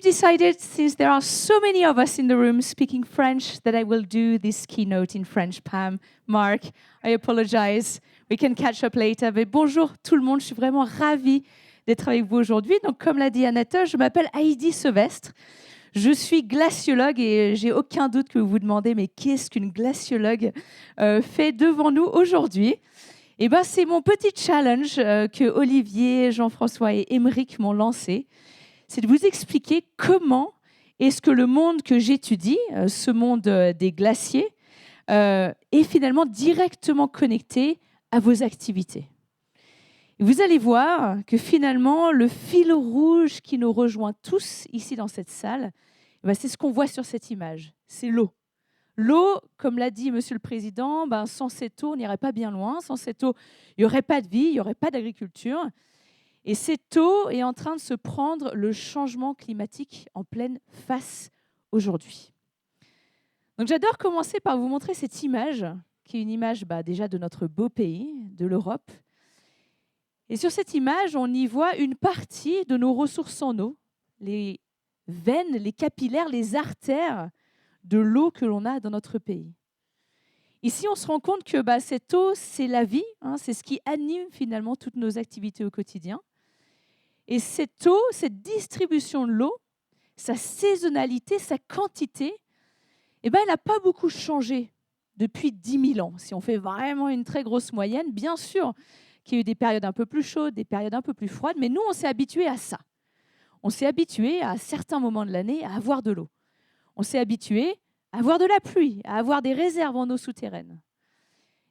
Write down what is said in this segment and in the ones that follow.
we've decided, since there are so many of us in the room speaking French, that I will do this keynote in French. Pam, Mark, I apologize. We can catch up later. Mais bonjour tout le monde, je suis vraiment ravie d'être avec vous aujourd'hui. Donc, comme l'a dit Anatole, je m'appelle Heidi Sevestre. Je suis glaciologue et j'ai aucun doute que vous vous demandez, mais qu'est-ce qu'une glaciologue fait devant nous aujourd'hui? Eh ben, c'est mon petit challenge que Olivier, Jean-François et Émeric m'ont lancé. C'est de vous expliquer comment est-ce que le monde que j'étudie, ce monde des glaciers, est finalement directement connecté à vos activités. Et vous allez voir que finalement, le fil rouge qui nous rejoint tous ici dans cette salle, c'est ce qu'on voit sur cette image, c'est l'eau. L'eau, comme l'a dit Monsieur le Président, sans cette eau, on n'irait pas bien loin. Sans cette eau, il n'y aurait pas de vie, il n'y aurait pas d'agriculture. Et cette eau est en train de se prendre le changement climatique en pleine face aujourd'hui. Donc j'adore commencer par vous montrer cette image, qui est une image déjà de notre beau pays, de l'Europe. Et sur cette image, on y voit une partie de nos ressources en eau, les veines, les capillaires, les artères de l'eau que l'on a dans notre pays. Ici, on se rend compte que cette eau, c'est la vie, c'est ce qui anime finalement toutes nos activités au quotidien. Et cette eau, cette distribution de l'eau, sa saisonnalité, sa quantité, elle n'a pas beaucoup changé depuis 10 000 ans. Si on fait vraiment une très grosse moyenne, bien sûr qu'il y a eu des périodes un peu plus chaudes, des périodes un peu plus froides, mais nous, on s'est habitué à ça. On s'est habitué à certains moments de l'année à avoir de l'eau. On s'est habitué à avoir de la pluie, à avoir des réserves en eau souterraine.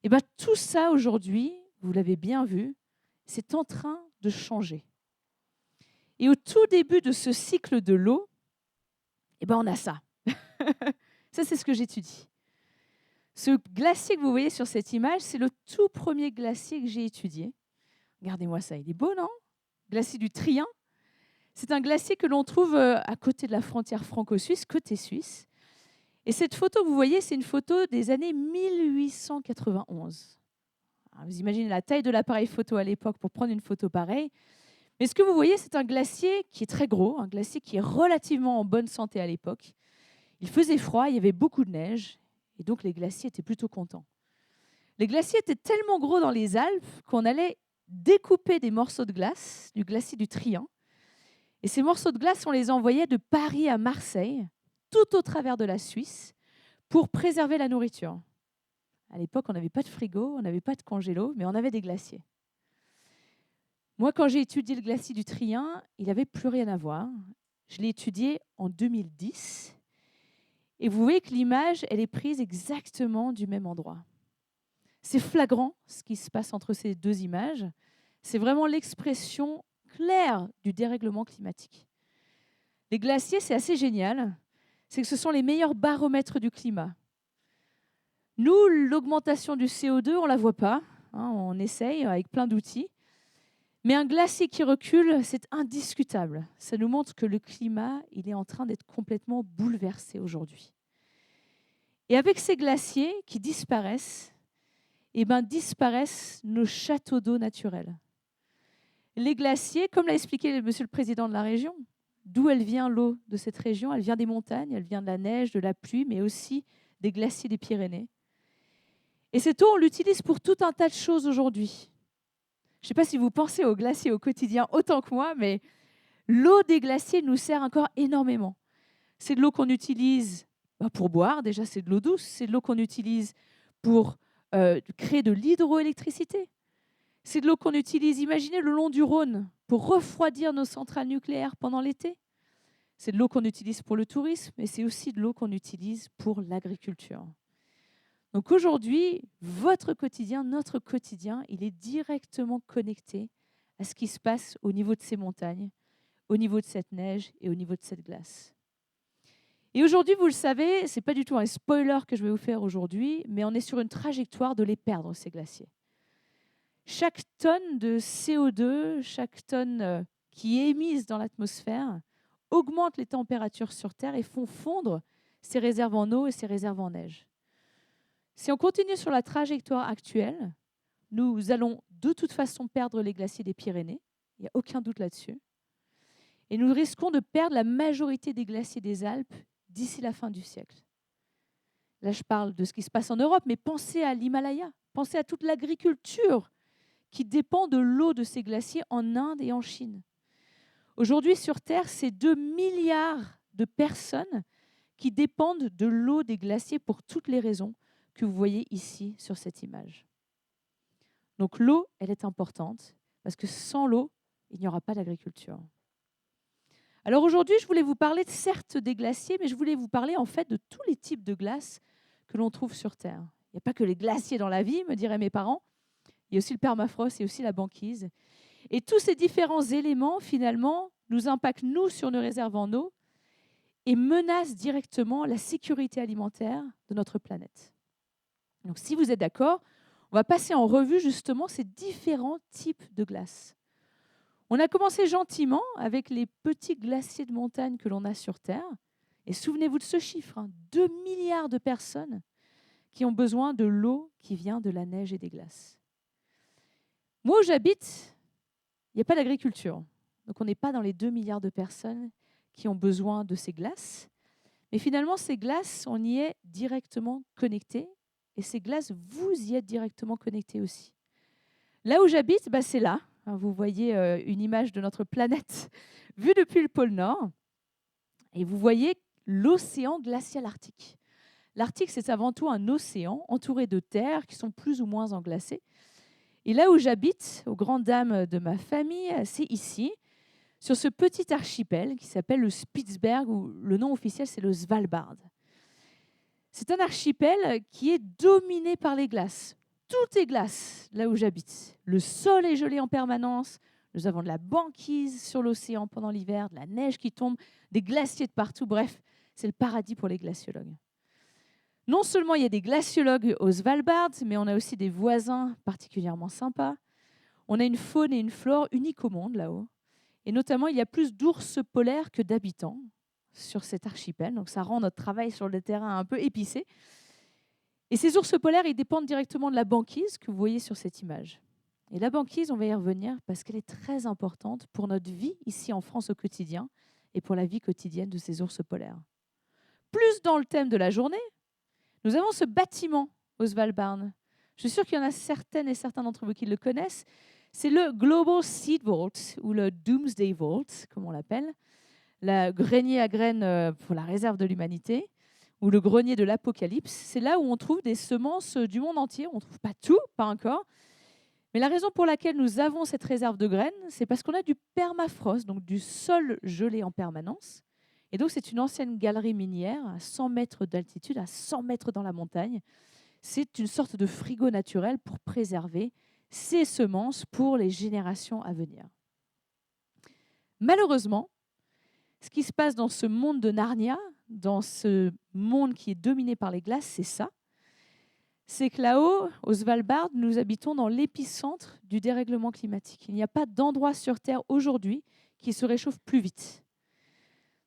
Et tout ça, aujourd'hui, vous l'avez bien vu, c'est en train de changer. Et au tout début de ce cycle de l'eau, on a ça. Ça, c'est ce que j'étudie. Ce glacier que vous voyez sur cette image, c'est le tout premier glacier que j'ai étudié. Regardez-moi ça, il est beau, non? Glacier du Trien. C'est un glacier que l'on trouve à côté de la frontière franco-suisse, côté suisse. Et cette photo que vous voyez, c'est une photo des années 1891. Alors, vous imaginez la taille de l'appareil photo à l'époque pour prendre une photo pareille. Mais ce que vous voyez, c'est un glacier qui est très gros, un glacier qui est relativement en bonne santé à l'époque. Il faisait froid, il y avait beaucoup de neige, et donc les glaciers étaient plutôt contents. Les glaciers étaient tellement gros dans les Alpes qu'on allait découper des morceaux de glace du glacier du Trien. Et ces morceaux de glace, on les envoyait de Paris à Marseille, tout au travers de la Suisse, pour préserver la nourriture. À l'époque, on n'avait pas de frigo, on n'avait pas de congélo, mais on avait des glaciers. Moi, quand j'ai étudié le glacier du Trien, il n'avait plus rien à voir. Je l'ai étudié en 2010. Et vous voyez que l'image, elle est prise exactement du même endroit. C'est flagrant ce qui se passe entre ces deux images. C'est vraiment l'expression claire du dérèglement climatique. Les glaciers, c'est assez génial. C'est que ce sont les meilleurs baromètres du climat. Nous, l'augmentation du CO2, on ne la voit pas. On essaye avec plein d'outils. Mais un glacier qui recule, c'est indiscutable. Ça nous montre que le climat, il est en train d'être complètement bouleversé aujourd'hui. Et avec ces glaciers qui disparaissent, disparaissent nos châteaux d'eau naturels. Les glaciers, comme l'a expliqué Monsieur le Président de la région, d'où elle vient l'eau de cette région? Elle vient des montagnes, elle vient de la neige, de la pluie, mais aussi des glaciers des Pyrénées. Et cette eau, on l'utilise pour tout un tas de choses aujourd'hui. Je ne sais pas si vous pensez aux glaciers au quotidien autant que moi, mais l'eau des glaciers nous sert encore énormément. C'est de l'eau qu'on utilise pour boire, déjà c'est de l'eau douce, c'est de l'eau qu'on utilise pour créer de l'hydroélectricité. C'est de l'eau qu'on utilise, imaginez, le long du Rhône, pour refroidir nos centrales nucléaires pendant l'été. C'est de l'eau qu'on utilise pour le tourisme, mais c'est aussi de l'eau qu'on utilise pour l'agriculture. Donc aujourd'hui, votre quotidien, notre quotidien, il est directement connecté à ce qui se passe au niveau de ces montagnes, au niveau de cette neige et au niveau de cette glace. Et aujourd'hui, vous le savez, ce n'est pas du tout un spoiler que je vais vous faire aujourd'hui, mais on est sur une trajectoire de les perdre, ces glaciers. Chaque tonne de CO2, chaque tonne qui est émise dans l'atmosphère, augmente les températures sur Terre et font fondre ces réserves en eau et ces réserves en neige. Si on continue sur la trajectoire actuelle, nous allons de toute façon perdre les glaciers des Pyrénées. Il n'y a aucun doute là-dessus. Et nous risquons de perdre la majorité des glaciers des Alpes d'ici la fin du siècle. Là, je parle de ce qui se passe en Europe, mais pensez à l'Himalaya, pensez à toute l'agriculture qui dépend de l'eau de ces glaciers en Inde et en Chine. Aujourd'hui, sur Terre, c'est 2 milliards de personnes qui dépendent de l'eau des glaciers pour toutes les raisons que vous voyez ici sur cette image. Donc l'eau, elle est importante, parce que sans l'eau, il n'y aura pas d'agriculture. Alors aujourd'hui, je voulais vous parler certes des glaciers, mais je voulais vous parler en fait de tous les types de glaces que l'on trouve sur Terre. Il n'y a pas que les glaciers dans la vie, me diraient mes parents. Il y a aussi le permafrost et aussi la banquise. Et tous ces différents éléments, finalement, nous impactent, nous, sur nos réserves en eau et menacent directement la sécurité alimentaire de notre planète. Donc si vous êtes d'accord, on va passer en revue justement ces différents types de glaces. On a commencé gentiment avec les petits glaciers de montagne que l'on a sur Terre. Et souvenez-vous de ce chiffre, 2 milliards de personnes qui ont besoin de l'eau qui vient de la neige et des glaces. Moi où j'habite, il n'y a pas d'agriculture. Donc on n'est pas dans les 2 milliards de personnes qui ont besoin de ces glaces. Mais finalement, ces glaces, on y est directement connectés. Et ces glaces, vous y êtes directement connectés aussi. Là où j'habite, c'est là. Vous voyez une image de notre planète vue depuis le pôle Nord. Et vous voyez l'océan glacial arctique. L'Arctique, c'est avant tout un océan entouré de terres qui sont plus ou moins englacées. Et là où j'habite, aux grandes dames de ma famille, c'est ici, sur ce petit archipel qui s'appelle le Spitzberg, ou le nom officiel, c'est le Svalbard. C'est un archipel qui est dominé par les glaces. Tout est glace, là où j'habite. Le sol est gelé en permanence. Nous avons de la banquise sur l'océan pendant l'hiver, de la neige qui tombe, des glaciers de partout. Bref, c'est le paradis pour les glaciologues. Non seulement il y a des glaciologues au Svalbard, mais on a aussi des voisins particulièrement sympas. On a une faune et une flore uniques au monde là-haut. Et notamment, il y a plus d'ours polaires que d'habitants sur cet archipel. Donc ça rend notre travail sur le terrain un peu épicé. Et ces ours polaires, ils dépendent directement de la banquise que vous voyez sur cette image. Et la banquise, on va y revenir parce qu'elle est très importante pour notre vie ici en France au quotidien et pour la vie quotidienne de ces ours polaires. Plus dans le thème de la journée, nous avons ce bâtiment au Svalbard. Je suis sûre qu'il y en a certaines et certains d'entre vous qui le connaissent. C'est le Global Seed Vault, ou le Doomsday Vault, comme on l'appelle, le grenier à graines pour la réserve de l'humanité, ou le grenier de l'apocalypse. C'est là où on trouve des semences du monde entier. On ne trouve pas tout, pas encore. Mais la raison pour laquelle nous avons cette réserve de graines, c'est parce qu'on a du permafrost, donc du sol gelé en permanence. Et donc, c'est une ancienne galerie minière à 100 mètres d'altitude, à 100 mètres dans la montagne. C'est une sorte de frigo naturel pour préserver ces semences pour les générations à venir. Malheureusement, ce qui se passe dans ce monde de Narnia, dans ce monde qui est dominé par les glaces, c'est ça. C'est que là-haut, au Svalbard, nous habitons dans l'épicentre du dérèglement climatique. Il n'y a pas d'endroit sur Terre aujourd'hui qui se réchauffe plus vite.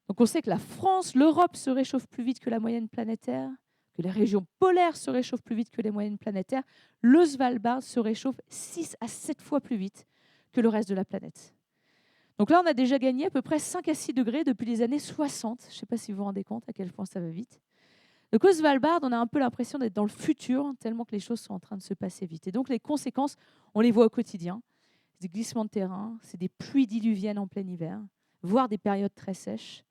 Donc on sait que la France, l'Europe se réchauffe plus vite que la moyenne planétaire, que les régions polaires se réchauffent plus vite que les moyennes planétaires. Le Svalbard se réchauffe 6 à 7 fois plus vite que le reste de la planète. Donc là, on a déjà gagné à peu près 5 à 6 degrés depuis les années 60. Je ne sais pas si vous vous rendez compte à quel point ça va vite. Donc au Svalbard, on a un peu l'impression d'être dans le futur, tellement que les choses sont en train de se passer vite. Et donc les conséquences, on les voit au quotidien. C'est des glissements de terrain, c'est des pluies diluviennes en plein hiver, voire des périodes très sèches.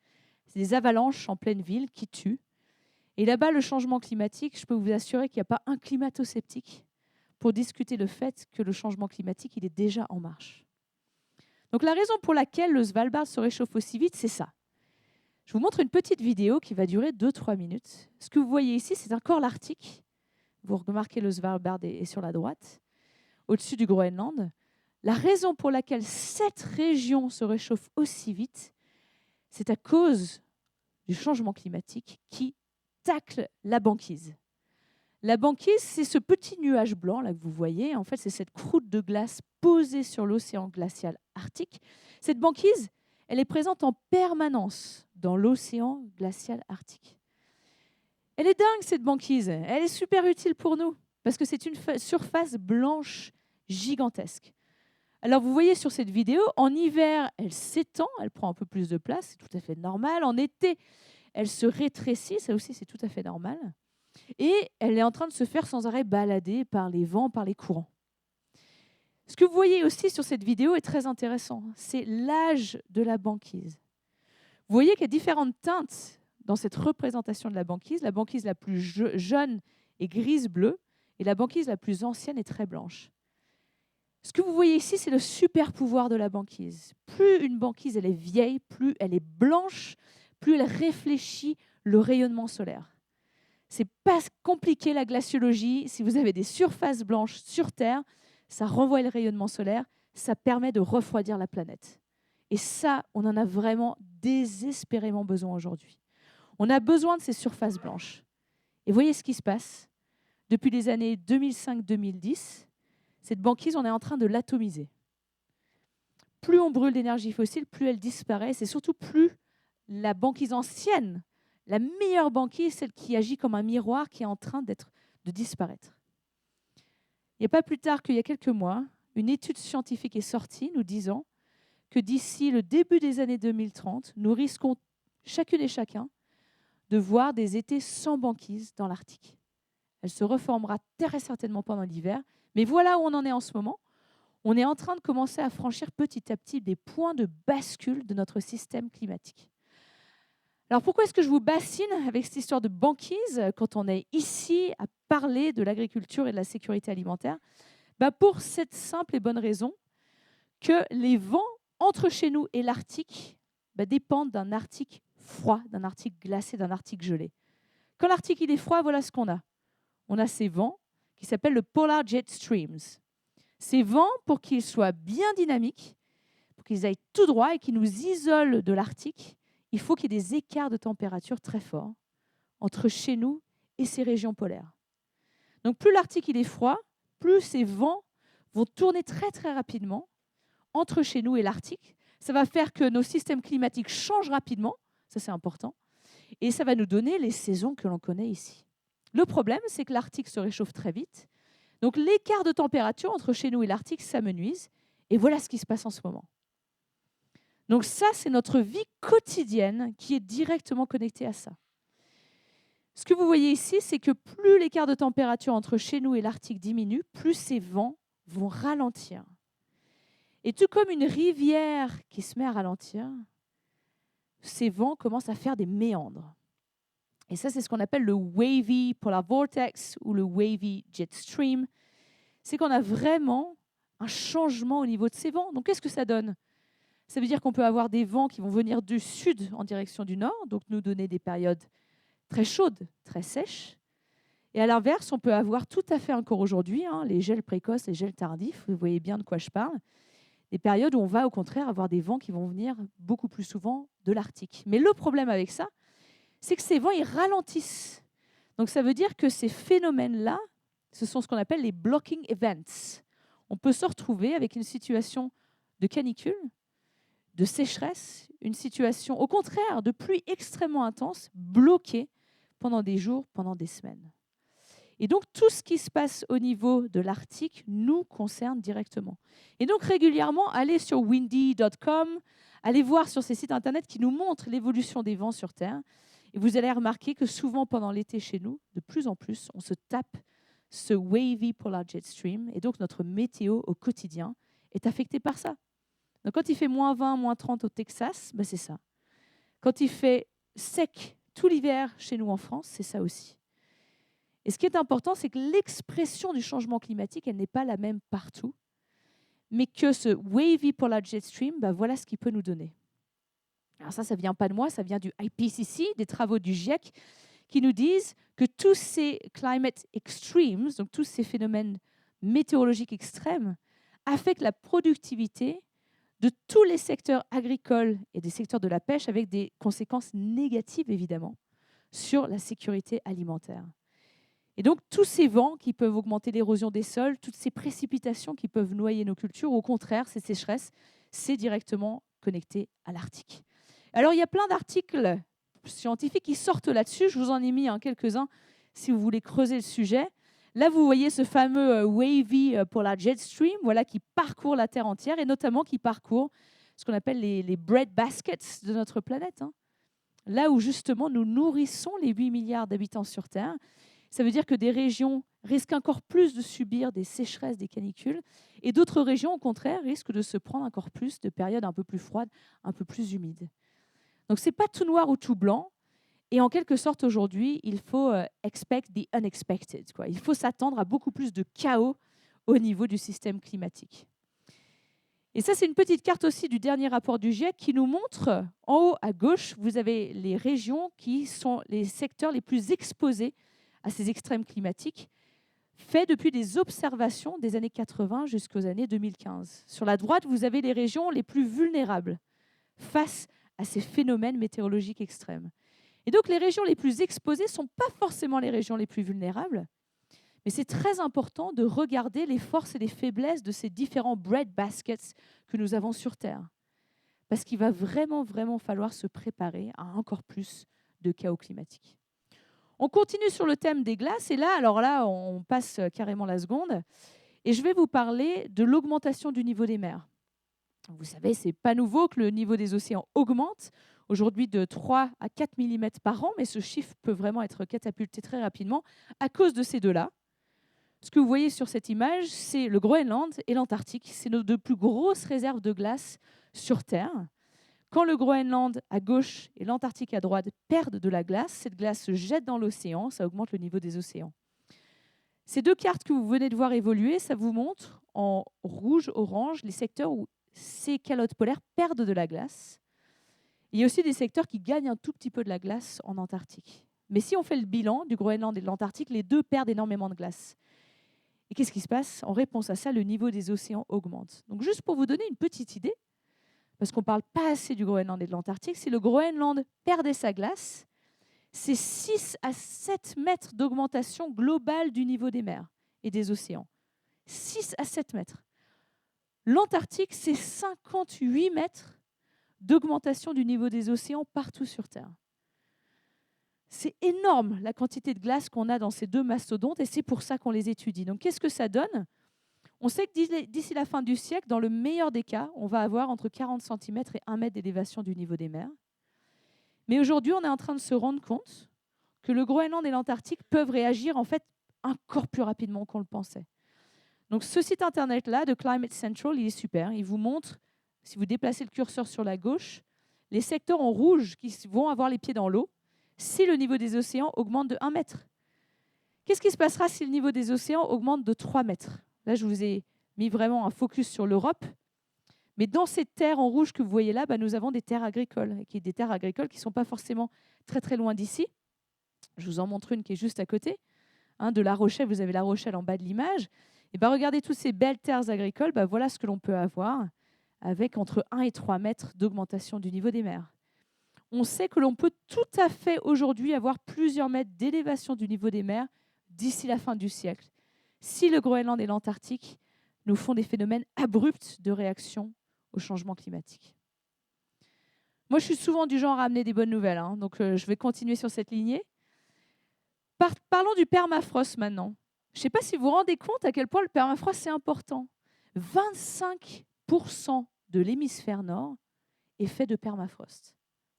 C'est des avalanches en pleine ville qui tuent. Et là-bas, le changement climatique, je peux vous assurer qu'il n'y a pas un climato-sceptique pour discuter le fait que le changement climatique, il est déjà en marche. Donc la raison pour laquelle le Svalbard se réchauffe aussi vite, c'est ça. Je vous montre une petite vidéo qui va durer 2-3 minutes. Ce que vous voyez ici, c'est un corps arctique. Vous remarquez le Svalbard est sur la droite, au-dessus du Groenland. La raison pour laquelle cette région se réchauffe aussi vite, c'est à cause du changement climatique qui tacle la banquise. La banquise, c'est ce petit nuage blanc là que vous voyez. En fait, c'est cette croûte de glace posée sur l'océan glacial arctique. Cette banquise, elle est présente en permanence dans l'océan glacial arctique. Elle est dingue, cette banquise. Elle est super utile pour nous parce que c'est une surface blanche gigantesque. Alors, vous voyez sur cette vidéo, en hiver, elle s'étend, elle prend un peu plus de place, c'est tout à fait normal. En été, elle se rétrécit, ça aussi, c'est tout à fait normal. Et elle est en train de se faire sans arrêt balader par les vents, par les courants. Ce que vous voyez aussi sur cette vidéo est très intéressant, c'est l'âge de la banquise. Vous voyez qu'il y a différentes teintes dans cette représentation de la banquise. La banquise la plus jeune est grise-bleue et la banquise la plus ancienne est très blanche. Ce que vous voyez ici, c'est le super pouvoir de la banquise. Plus une banquise elle est vieille, plus elle est blanche, plus elle réfléchit le rayonnement solaire. C'est pas compliqué la glaciologie. Si vous avez des surfaces blanches sur Terre, ça renvoie le rayonnement solaire, ça permet de refroidir la planète. Et ça, on en a vraiment désespérément besoin aujourd'hui. On a besoin de ces surfaces blanches. Et voyez ce qui se passe. Depuis les années 2005-2010, cette banquise, on est en train de l'atomiser. Plus on brûle d'énergie fossile, plus elle disparaît. C'est surtout plus la banquise ancienne, la meilleure banquise, celle qui agit comme un miroir, qui est en train de disparaître. Il n'y a pas plus tard qu'il y a quelques mois, une étude scientifique est sortie nous disant que d'ici le début des années 2030, nous risquons chacune et chacun de voir des étés sans banquise dans l'Arctique. Elle se reformera très certainement pendant l'hiver, mais voilà où on en est en ce moment. On est en train de commencer à franchir petit à petit des points de bascule de notre système climatique. Alors pourquoi est-ce que je vous bassine avec cette histoire de banquise quand on est ici à parler de l'agriculture et de la sécurité alimentaire? Pour cette simple et bonne raison que les vents entre chez nous et l'Arctique dépendent d'un Arctique froid, d'un Arctique glacé, d'un Arctique gelé. Quand l'Arctique il est froid, voilà ce qu'on a. On a ces vents qui s'appellent le Polar Jet Streams. Ces vents, pour qu'ils soient bien dynamiques, pour qu'ils aillent tout droit et qu'ils nous isolent de l'Arctique, il faut qu'il y ait des écarts de température très forts entre chez nous et ces régions polaires. Donc plus l'Arctique il est froid, plus ces vents vont tourner très très rapidement entre chez nous et l'Arctique. Ça va faire que nos systèmes climatiques changent rapidement, ça c'est important, et ça va nous donner les saisons que l'on connaît ici. Le problème, c'est que l'Arctique se réchauffe très vite, donc l'écart de température entre chez nous et l'Arctique s'amenuise, et voilà ce qui se passe en ce moment. Donc ça, c'est notre vie quotidienne qui est directement connectée à ça. Ce que vous voyez ici, c'est que plus l'écart de température entre chez nous et l'Arctique diminue, plus ces vents vont ralentir. Et tout comme une rivière qui se met à ralentir, ces vents commencent à faire des méandres. Et ça, c'est ce qu'on appelle le wavy polar vortex ou le wavy jet stream. C'est qu'on a vraiment un changement au niveau de ces vents. Donc, qu'est-ce que ça donne? Ça veut dire qu'on peut avoir des vents qui vont venir du sud en direction du nord, donc nous donner des périodes très chaudes, très sèches. Et à l'inverse, on peut avoir tout à fait encore aujourd'hui, les gels précoces, les gels tardifs, vous voyez bien de quoi je parle, des périodes où on va au contraire avoir des vents qui vont venir beaucoup plus souvent de l'Arctique. Mais le problème avec ça, c'est que ces vents, ils ralentissent. Donc ça veut dire que ces phénomènes-là, ce sont ce qu'on appelle les blocking events. On peut se retrouver avec une situation de canicule, de sécheresse, une situation au contraire de pluie extrêmement intense, bloquée pendant des jours, pendant des semaines. Et donc tout ce qui se passe au niveau de l'Arctique nous concerne directement. Et donc régulièrement, allez sur windy.com, allez voir sur ces sites internet qui nous montrent l'évolution des vents sur Terre. Et vous allez remarquer que souvent pendant l'été chez nous, de plus en plus, on se tape ce wavy polar jet stream. Et donc notre météo au quotidien est affectée par ça. Donc quand il fait moins 20, moins 30 au Texas, c'est ça. Quand il fait sec tout l'hiver chez nous en France, c'est ça aussi. Et ce qui est important, c'est que l'expression du changement climatique, elle n'est pas la même partout, mais que ce wavy polar jet stream, voilà ce qu'il peut nous donner. Alors ça ne vient pas de moi, ça vient du IPCC, des travaux du GIEC, qui nous disent que tous ces climate extremes, donc tous ces phénomènes météorologiques extrêmes, affectent la productivité de tous les secteurs agricoles et des secteurs de la pêche, avec des conséquences négatives, évidemment, sur la sécurité alimentaire. Et donc, tous ces vents qui peuvent augmenter l'érosion des sols, toutes ces précipitations qui peuvent noyer nos cultures, au contraire, ces sécheresses, c'est directement connecté à l'Arctique. Alors, il y a plein d'articles scientifiques qui sortent là-dessus. Je vous en ai mis quelques-uns si vous voulez creuser le sujet. Là, vous voyez ce fameux wavy pour la jet stream, voilà, qui parcourt la Terre entière et notamment qui parcourt ce qu'on appelle les bread baskets de notre planète, hein. Là où justement nous nourrissons les 8 milliards d'habitants sur Terre. Ça veut dire que des régions risquent encore plus de subir des sécheresses, des canicules, et d'autres régions, au contraire, risquent de se prendre encore plus de périodes un peu plus froides, un peu plus humides. Donc ce n'est pas tout noir ou tout blanc. Et en quelque sorte, aujourd'hui, il faut expect the unexpected, quoi. Il faut s'attendre à beaucoup plus de chaos au niveau du système climatique. Et ça, c'est une petite carte aussi du dernier rapport du GIEC qui nous montre, en haut à gauche, vous avez les régions qui sont les secteurs les plus exposés à ces extrêmes climatiques, faits depuis des observations des années 80 jusqu'aux années 2015. Sur la droite, vous avez les régions les plus vulnérables face à ces phénomènes météorologiques extrêmes. Et donc, les régions les plus exposées ne sont pas forcément les régions les plus vulnérables, mais c'est très important de regarder les forces et les faiblesses de ces différents bread baskets que nous avons sur Terre. Parce qu'il va vraiment, vraiment falloir se préparer à encore plus de chaos climatique. On continue sur le thème des glaces, et là, alors là, on passe carrément la seconde, et je vais vous parler de l'augmentation du niveau des mers. Vous savez, ce n'est pas nouveau que le niveau des océans augmente, aujourd'hui de 3 à 4 mm par an, mais ce chiffre peut vraiment être catapulté très rapidement à cause de ces deux-là. Ce que vous voyez sur cette image, c'est le Groenland et l'Antarctique. C'est nos deux plus grosses réserves de glace sur Terre. Quand le Groenland à gauche et l'Antarctique à droite perdent de la glace, cette glace se jette dans l'océan, ça augmente le niveau des océans. Ces deux cartes que vous venez de voir évoluer, ça vous montre en rouge-orange les secteurs où ces calottes polaires perdent de la glace. Il y a aussi des secteurs qui gagnent un tout petit peu de la glace en Antarctique. Mais si on fait le bilan du Groenland et de l'Antarctique, les deux perdent énormément de glace. Et qu'est-ce qui se passe? En réponse à ça, le niveau des océans augmente. Donc juste pour vous donner une petite idée, parce qu'on ne parle pas assez du Groenland et de l'Antarctique, si le Groenland perdait sa glace, c'est 6 à 7 mètres d'augmentation globale du niveau des mers et des océans. 6 à 7 mètres. L'Antarctique, c'est 58 mètres d'augmentation du niveau des océans partout sur Terre. C'est énorme la quantité de glace qu'on a dans ces deux mastodontes et c'est pour ça qu'on les étudie. Donc qu'est-ce que ça donne? On sait que d'ici la fin du siècle, dans le meilleur des cas, on va avoir entre 40 cm et 1 mètre d'élévation du niveau des mers. Mais aujourd'hui, on est en train de se rendre compte que le Groenland et l'Antarctique peuvent réagir en fait encore plus rapidement qu'on le pensait. Donc ce site internet-là de Climate Central, il est super. Il vous montre, si vous déplacez le curseur sur la gauche, les secteurs en rouge qui vont avoir les pieds dans l'eau si le niveau des océans augmente de 1 mètre. Qu'est-ce qui se passera si le niveau des océans augmente de 3 mètres? Là, je vous ai mis vraiment un focus sur l'Europe. Mais dans ces terres en rouge que vous voyez là, nous avons des terres agricoles, des terres agricoles qui ne sont pas forcément très très loin d'ici. Je vous en montre une qui est juste à côté. De La Rochelle, vous avez La Rochelle en bas de l'image. Et regardez toutes ces belles terres agricoles, voilà ce que l'on peut avoir avec entre 1 et 3 mètres d'augmentation du niveau des mers. On sait que l'on peut tout à fait aujourd'hui avoir plusieurs mètres d'élévation du niveau des mers d'ici la fin du siècle, si le Groenland et l'Antarctique nous font des phénomènes abrupts de réaction au changement climatique. Moi, je suis souvent du genre à amener des bonnes nouvelles, donc je vais continuer sur cette lignée. Parlons du permafrost maintenant. Je ne sais pas si vous vous rendez compte à quel point le permafrost, c'est important. 25% de l'hémisphère nord est fait de permafrost.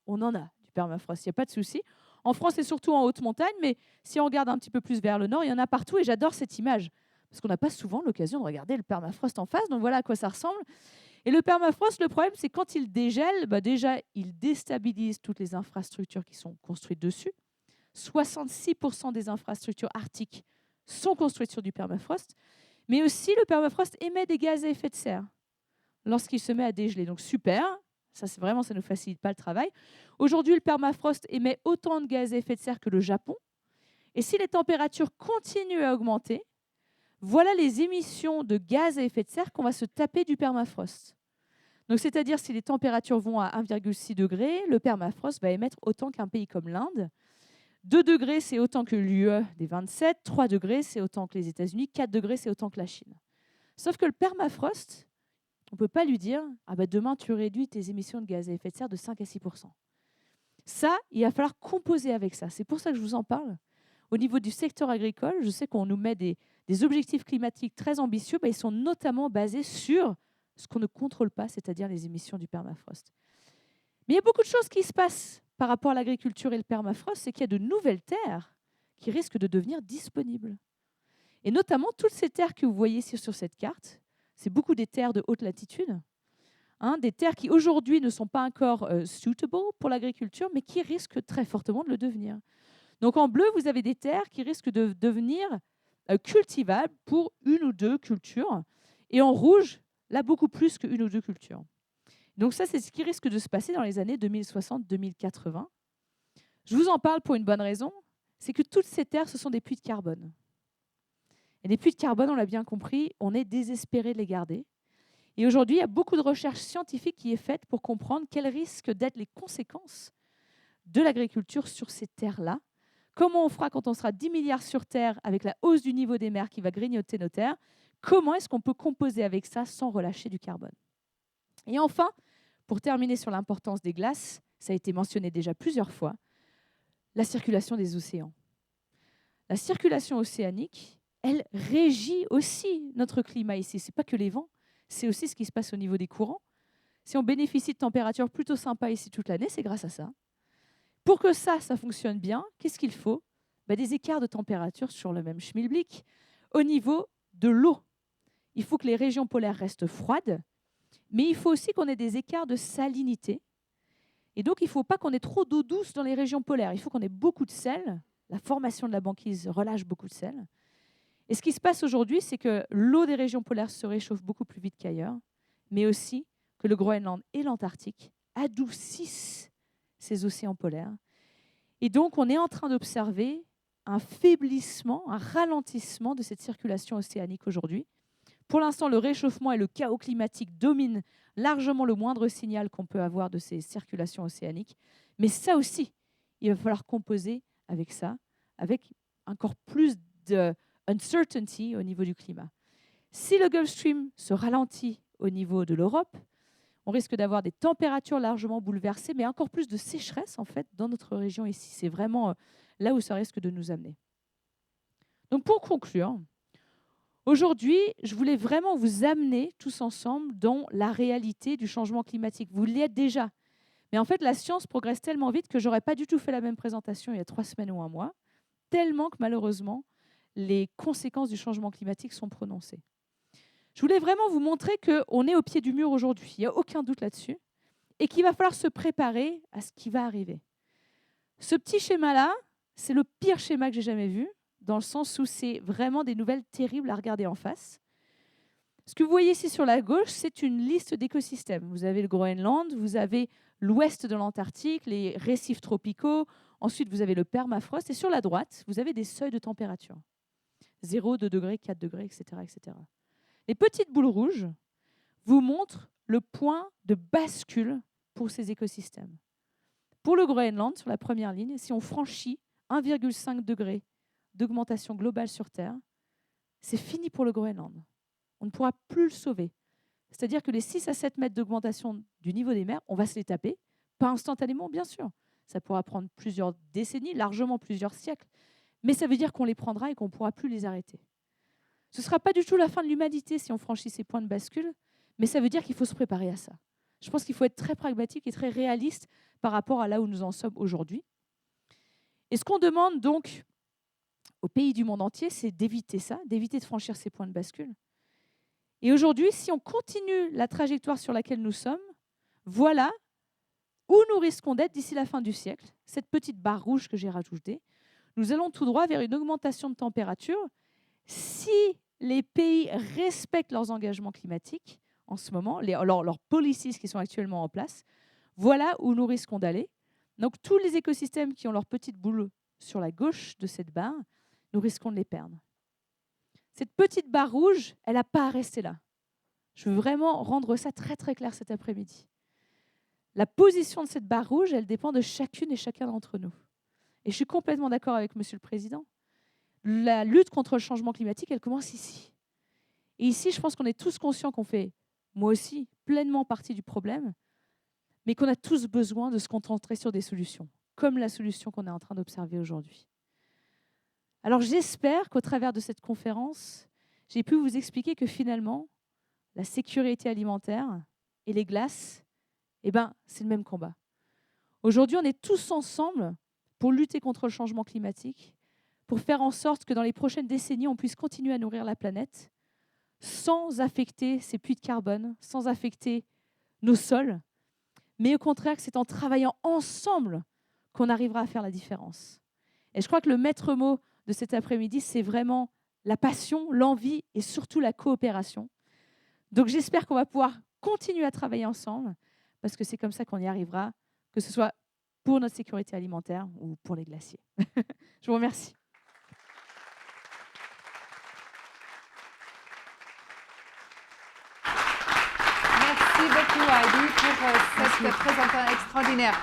On en a du permafrost, il n'y a pas de souci. En France, c'est surtout en haute montagne, mais si on regarde un petit peu plus vers le nord, il y en a partout et j'adore cette image parce qu'on n'a pas souvent l'occasion de regarder le permafrost en face, donc voilà à quoi ça ressemble. Et le permafrost, le problème, c'est quand il dégèle, déjà, il déstabilise toutes les infrastructures qui sont construites dessus. 66% des infrastructures arctiques sont construites sur du permafrost, mais aussi le permafrost émet des gaz à effet de serre lorsqu'il se met à dégeler. Donc super, ça ne nous facilite pas le travail. Aujourd'hui, le permafrost émet autant de gaz à effet de serre que le Japon. Et si les températures continuent à augmenter, voilà les émissions de gaz à effet de serre qu'on va se taper du permafrost. Donc, c'est-à-dire si les températures vont à 1,6 degré, le permafrost va émettre autant qu'un pays comme l'Inde. 2 degrés, c'est autant que l'UE des 27. 3 degrés, c'est autant que les États-Unis. 4 degrés, c'est autant que la Chine. Sauf que le permafrost, on ne peut pas lui dire « demain, tu réduis tes émissions de gaz à effet de serre de 5 à 6 %. Ça, il va falloir composer avec ça. C'est pour ça que je vous en parle. Au niveau du secteur agricole, je sais qu'on nous met des objectifs climatiques très ambitieux, ils sont notamment basés sur ce qu'on ne contrôle pas, c'est-à-dire les émissions du permafrost. Mais il y a beaucoup de choses qui se passent par rapport à l'agriculture et le permafrost, c'est qu'il y a de nouvelles terres qui risquent de devenir disponibles. Et notamment, toutes ces terres que vous voyez ici sur cette carte, c'est beaucoup des terres de haute latitude, des terres qui aujourd'hui ne sont pas encore suitable pour l'agriculture, mais qui risquent très fortement de le devenir. Donc en bleu, vous avez des terres qui risquent de devenir cultivables pour une ou deux cultures, et en rouge, là, beaucoup plus qu'une ou deux cultures. Donc ça, c'est ce qui risque de se passer dans les années 2060-2080. Je vous en parle pour une bonne raison, c'est que toutes ces terres, ce sont des puits de carbone. Et les puits de carbone, on l'a bien compris, on est désespéré de les garder. Et aujourd'hui, il y a beaucoup de recherches scientifiques qui est faite pour comprendre quelles risquent d'être les conséquences de l'agriculture sur ces terres-là. Comment on fera quand on sera 10 milliards sur Terre avec la hausse du niveau des mers qui va grignoter nos terres? Comment est-ce qu'on peut composer avec ça sans relâcher du carbone? Et enfin, pour terminer sur l'importance des glaces, ça a été mentionné déjà plusieurs fois, la circulation des océans. La circulation océanique, elle régit aussi notre climat ici. Ce n'est pas que les vents, c'est aussi ce qui se passe au niveau des courants. Si on bénéficie de températures plutôt sympas ici toute l'année, c'est grâce à ça. Pour que ça fonctionne bien, qu'est-ce qu'il faut? Des écarts de température sur le même schmilblick au niveau de l'eau. Il faut que les régions polaires restent froides, mais il faut aussi qu'on ait des écarts de salinité. Et donc, il ne faut pas qu'on ait trop d'eau douce dans les régions polaires. Il faut qu'on ait beaucoup de sel. La formation de la banquise relâche beaucoup de sel. Et ce qui se passe aujourd'hui, c'est que l'eau des régions polaires se réchauffe beaucoup plus vite qu'ailleurs, mais aussi que le Groenland et l'Antarctique adoucissent ces océans polaires. Et donc, on est en train d'observer un faiblissement, un ralentissement de cette circulation océanique aujourd'hui. Pour l'instant, le réchauffement et le chaos climatique dominent largement le moindre signal qu'on peut avoir de ces circulations océaniques. Mais ça aussi, il va falloir composer avec ça, avec encore plus de uncertainty au niveau du climat. Si le Gulf Stream se ralentit au niveau de l'Europe, on risque d'avoir des températures largement bouleversées, mais encore plus de sécheresse en fait dans notre région ici. C'est vraiment là où ça risque de nous amener. Donc pour conclure, aujourd'hui, je voulais vraiment vous amener tous ensemble dans la réalité du changement climatique. Vous l'y êtes déjà. Mais en fait, la science progresse tellement vite que je n'aurais pas du tout fait la même présentation il y a 3 semaines ou un mois, tellement que malheureusement, les conséquences du changement climatique sont prononcées. Je voulais vraiment vous montrer qu'on est au pied du mur aujourd'hui, il n'y a aucun doute là-dessus, et qu'il va falloir se préparer à ce qui va arriver. Ce petit schéma-là, c'est le pire schéma que j'ai jamais vu, dans le sens où c'est vraiment des nouvelles terribles à regarder en face. Ce que vous voyez ici sur la gauche, c'est une liste d'écosystèmes. Vous avez le Groenland, vous avez l'ouest de l'Antarctique, les récifs tropicaux, ensuite vous avez le permafrost, et sur la droite, vous avez des seuils de température. 0, 2 degrés, 4 degrés, etc., etc. Les petites boules rouges vous montrent le point de bascule pour ces écosystèmes. Pour le Groenland, sur la première ligne, si on franchit 1,5 degré d'augmentation globale sur Terre, c'est fini pour le Groenland. On ne pourra plus le sauver. C'est-à-dire que les 6 à 7 mètres d'augmentation du niveau des mers, on va se les taper, pas instantanément, bien sûr. Ça pourra prendre plusieurs décennies, largement plusieurs siècles, mais ça veut dire qu'on les prendra et qu'on ne pourra plus les arrêter. Ce ne sera pas du tout la fin de l'humanité si on franchit ces points de bascule, mais ça veut dire qu'il faut se préparer à ça. Je pense qu'il faut être très pragmatique et très réaliste par rapport à là où nous en sommes aujourd'hui. Et ce qu'on demande donc aux pays du monde entier, c'est d'éviter ça, d'éviter de franchir ces points de bascule. Et aujourd'hui, si on continue la trajectoire sur laquelle nous sommes, voilà où nous risquons d'être d'ici la fin du siècle, cette petite barre rouge que j'ai rajoutée. Nous allons tout droit vers une augmentation de température. Si les pays respectent leurs engagements climatiques en ce moment, leurs policies qui sont actuellement en place, voilà où nous risquons d'aller. Donc tous les écosystèmes qui ont leur petite boule sur la gauche de cette barre, nous risquons de les perdre. Cette petite barre rouge, elle n'a pas à rester là. Je veux vraiment rendre ça très très clair cet après-midi. La position de cette barre rouge, elle dépend de chacune et chacun d'entre nous. Et je suis complètement d'accord avec Monsieur le Président. La lutte contre le changement climatique, elle commence ici. Et ici, je pense qu'on est tous conscients qu'on fait, moi aussi, pleinement partie du problème, mais qu'on a tous besoin de se concentrer sur des solutions, comme la solution qu'on est en train d'observer aujourd'hui. Alors j'espère qu'au travers de cette conférence, j'ai pu vous expliquer que finalement, la sécurité alimentaire et les glaces, c'est le même combat. Aujourd'hui, on est tous ensemble pour lutter contre le changement climatique, pour faire en sorte que dans les prochaines décennies, on puisse continuer à nourrir la planète sans affecter ces puits de carbone, sans affecter nos sols, mais au contraire que c'est en travaillant ensemble qu'on arrivera à faire la différence. Et je crois que le maître mot de cet après-midi, c'est vraiment la passion, l'envie et surtout la coopération. Donc j'espère qu'on va pouvoir continuer à travailler ensemble, parce que c'est comme ça qu'on y arrivera, que ce soit pour notre sécurité alimentaire ou pour les glaciers. Je vous remercie. Merci beaucoup Heidi pour cette présentation extraordinaire.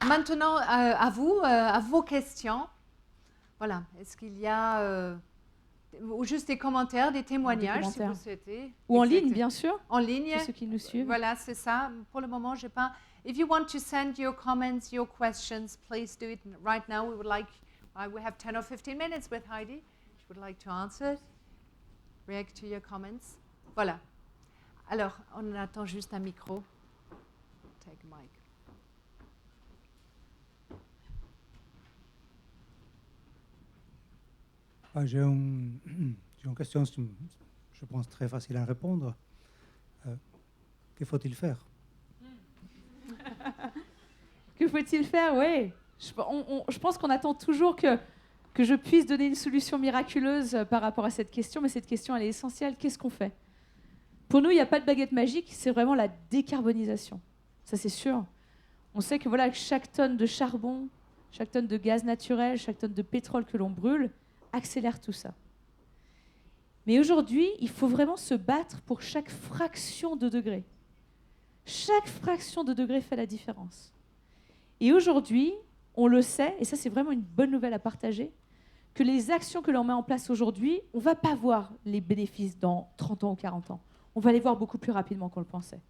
Maintenant, à vous, à vos questions. Voilà, est-ce qu'il y a ou juste des commentaires, des témoignages si vous souhaitez. Ou en ligne, bien sûr. En ligne. Pour ceux qui nous suivent. Voilà, c'est ça. Pour le moment, j'ai pas. If you want to send your comments, your questions, please do it right now. We would like. We have 10 or 15 minutes with Heidi. She would like to answer, react to your comments. Voilà. Alors, on attend juste un micro. Take a mic. J'ai une question, je pense, très facile à répondre. Que faut-il faire? Que faut-il faire? Oui. Je pense qu'on attend toujours que je puisse donner une solution miraculeuse par rapport à cette question, mais cette question, elle est essentielle. Qu'est-ce qu'on fait? Pour nous, il n'y a pas de baguette magique, c'est vraiment la décarbonisation. Ça, c'est sûr. On sait que voilà, chaque tonne de charbon, chaque tonne de gaz naturel, chaque tonne de pétrole que l'on brûle, accélère tout ça. Mais aujourd'hui, il faut vraiment se battre pour chaque fraction de degré. Chaque fraction de degré fait la différence. Et aujourd'hui, on le sait, et ça c'est vraiment une bonne nouvelle à partager, que les actions que l'on met en place aujourd'hui, on ne va pas voir les bénéfices dans 30 ans ou 40 ans. On va les voir beaucoup plus rapidement qu'on le pensait.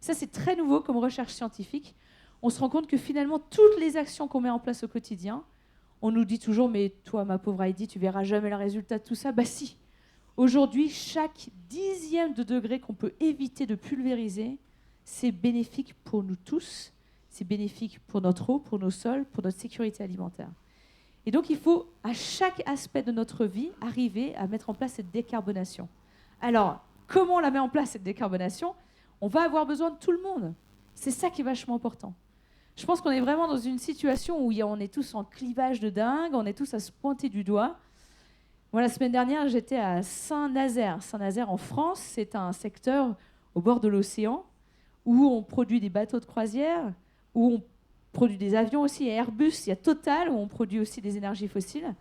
Ça c'est très nouveau comme recherche scientifique. On se rend compte que finalement, toutes les actions qu'on met en place au quotidien, on nous dit toujours, mais toi, ma pauvre Heidi, tu verras jamais le résultat de tout ça. Bah si. Aujourd'hui, chaque dixième de degré qu'on peut éviter de pulvériser, c'est bénéfique pour nous tous. C'est bénéfique pour notre eau, pour nos sols, pour notre sécurité alimentaire. Et donc, il faut, à chaque aspect de notre vie, arriver à mettre en place cette décarbonation. Alors, comment on la met en place, cette décarbonation? On va avoir besoin de tout le monde. C'est ça qui est vachement important. Je pense qu'on est vraiment dans une situation où on est tous en clivage de dingue, on est tous à se pointer du doigt. Moi, la semaine dernière, j'étais à Saint-Nazaire. Saint-Nazaire, en France, c'est un secteur au bord de l'océan où on produit des bateaux de croisière, où on produit des avions aussi, il y a Airbus, il y a Total, où on produit aussi des énergies fossiles.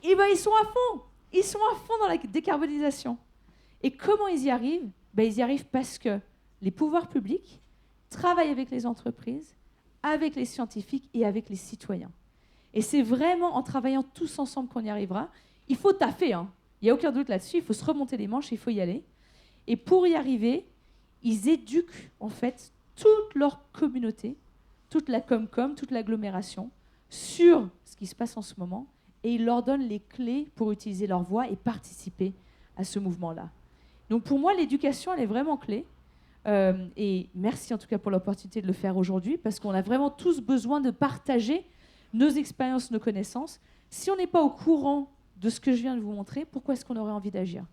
Et bien, ils sont à fond. Ils sont à fond dans la décarbonisation. Et comment ils y arrivent? Ils y arrivent parce que les pouvoirs publics travaillent avec les entreprises, avec les scientifiques et avec les citoyens. Et c'est vraiment en travaillant tous ensemble qu'on y arrivera. Il faut taffer, hein. Il n'y a aucun doute là-dessus, il faut se remonter les manches, il faut y aller. Et pour y arriver, ils éduquent en fait toute leur communauté, toute la Comcom, toute l'agglomération, sur ce qui se passe en ce moment, et ils leur donnent les clés pour utiliser leur voix et participer à ce mouvement-là. Donc pour moi, l'éducation, elle est vraiment clé. Et merci en tout cas pour l'opportunité de le faire aujourd'hui, parce qu'on a vraiment tous besoin de partager nos expériences, nos connaissances. Si on n'est pas au courant de ce que je viens de vous montrer, pourquoi est-ce qu'on aurait envie d'agir?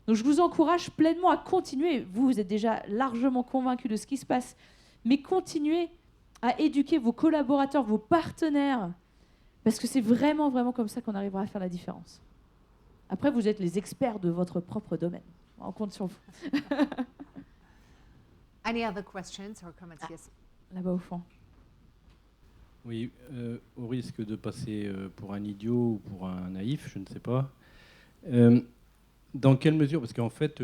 Donc je vous encourage pleinement à continuer. Vous êtes déjà largement convaincus de ce qui se passe, mais continuez à éduquer vos collaborateurs, vos partenaires, parce que c'est vraiment, vraiment comme ça qu'on arrivera à faire la différence. Après, vous êtes les experts de votre propre domaine. On compte sur vous. Any other questions or comments? Yes. Là-bas au fond. Oui, au risque de passer pour un idiot ou pour un naïf, je ne sais pas. Dans quelle mesure, parce qu'en fait,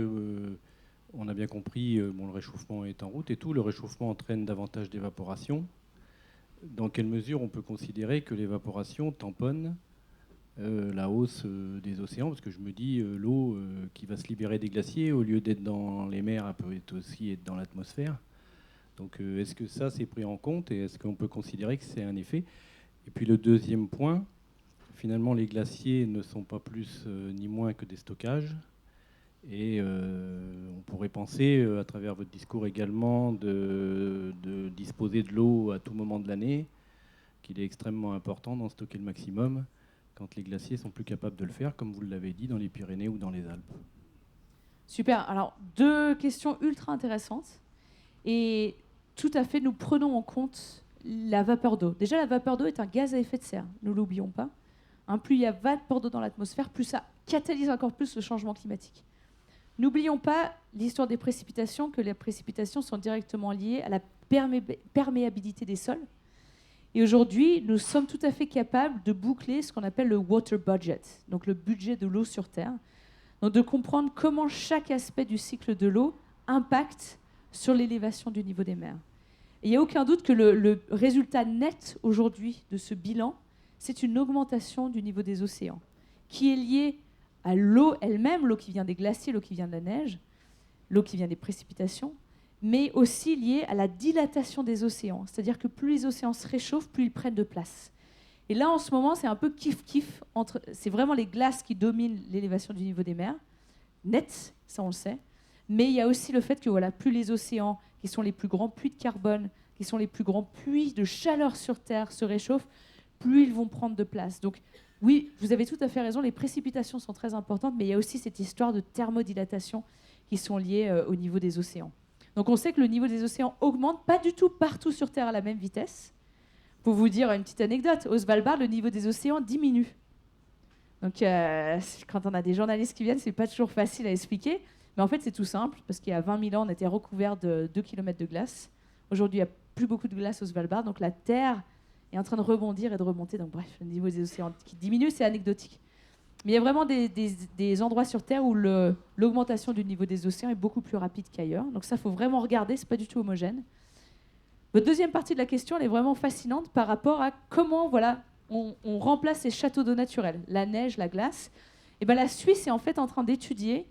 on a bien compris, le réchauffement est en route et tout, le réchauffement entraîne davantage d'évaporation. Dans quelle mesure on peut considérer que l'évaporation tamponne la hausse des océans? Parce que je me dis, l'eau qui va se libérer des glaciers, au lieu d'être dans les mers, elle peut aussi être dans l'atmosphère. Donc est-ce que ça c'est pris en compte et est-ce qu'on peut considérer que c'est un effet? Et puis le deuxième point, finalement, les glaciers ne sont pas plus ni moins que des stockages. Et on pourrait penser, à travers votre discours également, de disposer de l'eau à tout moment de l'année, qu'il est extrêmement important d'en stocker le maximum quand les glaciers sont plus capables de le faire, comme vous l'avez dit, dans les Pyrénées ou dans les Alpes. Super. Alors, 2 questions ultra intéressantes. Et tout à fait, nous prenons en compte la vapeur d'eau. Déjà, la vapeur d'eau est un gaz à effet de serre, ne l'oublions pas. Plus il y a vapeur d'eau dans l'atmosphère, plus ça catalyse encore plus le changement climatique. N'oublions pas l'histoire des précipitations, que les précipitations sont directement liées à la perméabilité des sols. Et aujourd'hui, nous sommes tout à fait capables de boucler ce qu'on appelle le water budget, donc le budget de l'eau sur Terre. Donc de comprendre comment chaque aspect du cycle de l'eau impacte sur l'élévation du niveau des mers. Et il n'y a aucun doute que le résultat net aujourd'hui de ce bilan, c'est une augmentation du niveau des océans, qui est liée à l'eau elle-même, l'eau qui vient des glaciers, l'eau qui vient de la neige, l'eau qui vient des précipitations, mais aussi liée à la dilatation des océans. C'est-à-dire que plus les océans se réchauffent, plus ils prennent de place. Et là, en ce moment, c'est un peu kiff-kiff. C'est vraiment les glaces qui dominent l'élévation du niveau des mers. Net, ça on le sait. Mais il y a aussi le fait que voilà, plus les océans, qui sont les plus grands puits de carbone, qui sont les plus grands puits de chaleur sur Terre, se réchauffent, plus ils vont prendre de place. Donc oui, vous avez tout à fait raison, les précipitations sont très importantes, mais il y a aussi cette histoire de thermodilatation qui sont liées au niveau des océans. Donc on sait que le niveau des océans augmente, pas du tout partout sur Terre à la même vitesse. Pour vous dire une petite anecdote, au Svalbard, le niveau des océans diminue. Donc quand on a des journalistes qui viennent, c'est pas toujours facile à expliquer, mais en fait c'est tout simple, parce qu'il y a 20 000 ans, on était recouvert de 2 km de glace. Aujourd'hui, il n'y a plus beaucoup de glace au Svalbard, donc la Terre est en train de rebondir et de remonter. Donc bref, le niveau des océans qui diminue, c'est anecdotique. Mais il y a vraiment des endroits sur Terre où l'augmentation du niveau des océans est beaucoup plus rapide qu'ailleurs. Donc ça, il faut vraiment regarder, ce n'est pas du tout homogène. Votre deuxième partie de la question, elle est vraiment fascinante par rapport à comment on remplace ces châteaux d'eau naturels, la neige, la glace. Et ben, la Suisse est en fait en train d'étudier,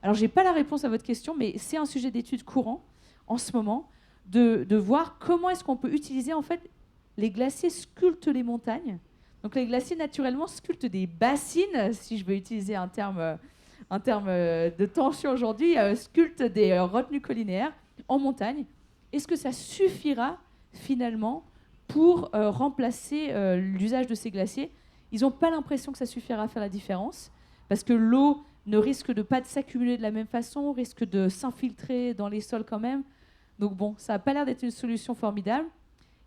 alors je n'ai pas la réponse à votre question, mais c'est un sujet d'étude courant en ce moment, de voir comment est-ce qu'on peut utiliser en fait les glaciers sculptent les montagnes. Donc les glaciers, naturellement, sculptent des bassines, si je veux utiliser un terme de tension aujourd'hui, sculptent des retenues collinaires en montagne. Est-ce que ça suffira, finalement, pour remplacer l'usage de ces glaciers? Ils n'ont pas l'impression que ça suffira à faire la différence, parce que l'eau ne risque de pas de s'accumuler de la même façon, risque de s'infiltrer dans les sols quand même. Donc bon, ça n'a pas l'air d'être une solution formidable.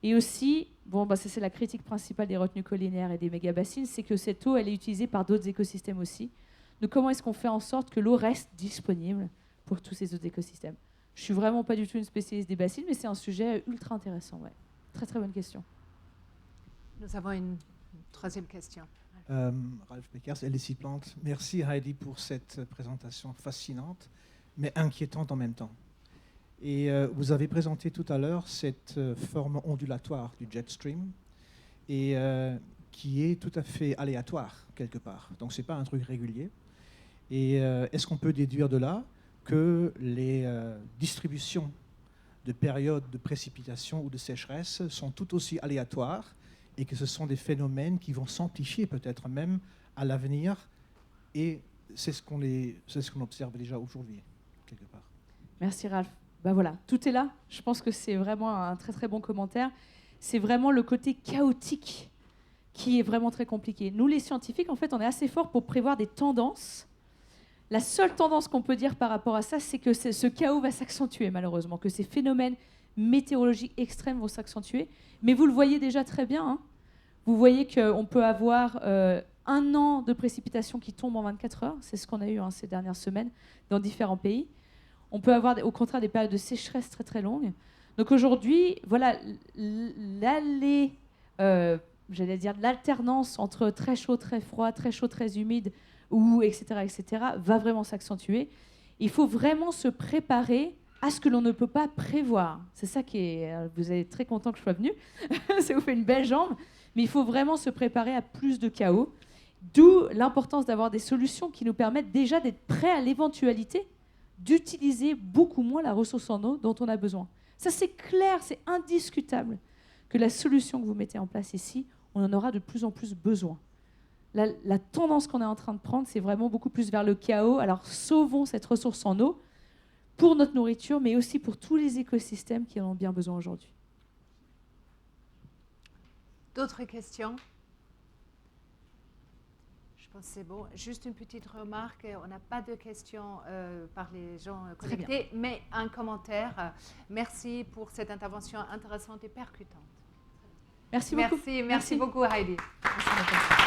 Et aussi, ça c'est la critique principale des retenues collinaires et des méga-bassines, c'est que cette eau, elle est utilisée par d'autres écosystèmes aussi. Donc comment est-ce qu'on fait en sorte que l'eau reste disponible pour tous ces autres écosystèmes? Je ne suis vraiment pas du tout une spécialiste des bassines, mais c'est un sujet ultra intéressant. Ouais. Très très bonne question. Nous avons une troisième question. Ralph Beckers, LSI Plante. Merci Heidi pour cette présentation fascinante, mais inquiétante en même temps. Et vous avez présenté tout à l'heure cette forme ondulatoire du jet stream, et qui est tout à fait aléatoire quelque part. Donc ce n'est pas un truc régulier. Et est-ce qu'on peut déduire de là que les distributions de périodes de précipitation ou de sécheresse sont tout aussi aléatoires, et que ce sont des phénomènes qui vont s'amplifier peut-être même à l'avenir, et c'est ce qu'on observe déjà aujourd'hui, quelque part. Merci Ralph. Voilà, tout est là. Je pense que c'est vraiment un très très bon commentaire. C'est vraiment le côté chaotique qui est vraiment très compliqué. Nous, les scientifiques, en fait, on est assez forts pour prévoir des tendances. La seule tendance qu'on peut dire par rapport à ça, c'est que ce chaos va s'accentuer, malheureusement, que ces phénomènes météorologiques extrêmes vont s'accentuer. Mais vous le voyez déjà très bien, hein. Vous voyez qu'on peut avoir 1 an de précipitations qui tombent en 24 heures. C'est ce qu'on a eu ces dernières semaines dans différents pays. On peut avoir, au contraire, des périodes de sécheresse très, très longues. Donc aujourd'hui, voilà, l'alternance entre très chaud, très froid, très chaud, très humide, etc., va vraiment s'accentuer. Il faut vraiment se préparer à ce que l'on ne peut pas prévoir. C'est ça qui est... Vous êtes très content que je sois venue. Ça vous fait une belle jambe. Mais il faut vraiment se préparer à plus de chaos. D'où l'importance d'avoir des solutions qui nous permettent déjà d'être prêts à l'éventualité d'utiliser beaucoup moins la ressource en eau dont on a besoin. Ça, c'est clair, c'est indiscutable que la solution que vous mettez en place ici, on en aura de plus en plus besoin. la tendance qu'on est en train de prendre, c'est vraiment beaucoup plus vers le chaos. Alors sauvons cette ressource en eau pour notre nourriture, mais aussi pour tous les écosystèmes qui en ont bien besoin aujourd'hui. D'autres questions? Je pense que c'est bon. Juste une petite remarque, on n'a pas de questions par les gens connectés, mais un commentaire. Merci pour cette intervention intéressante et percutante. Merci beaucoup. Merci beaucoup Heidi. Merci beaucoup.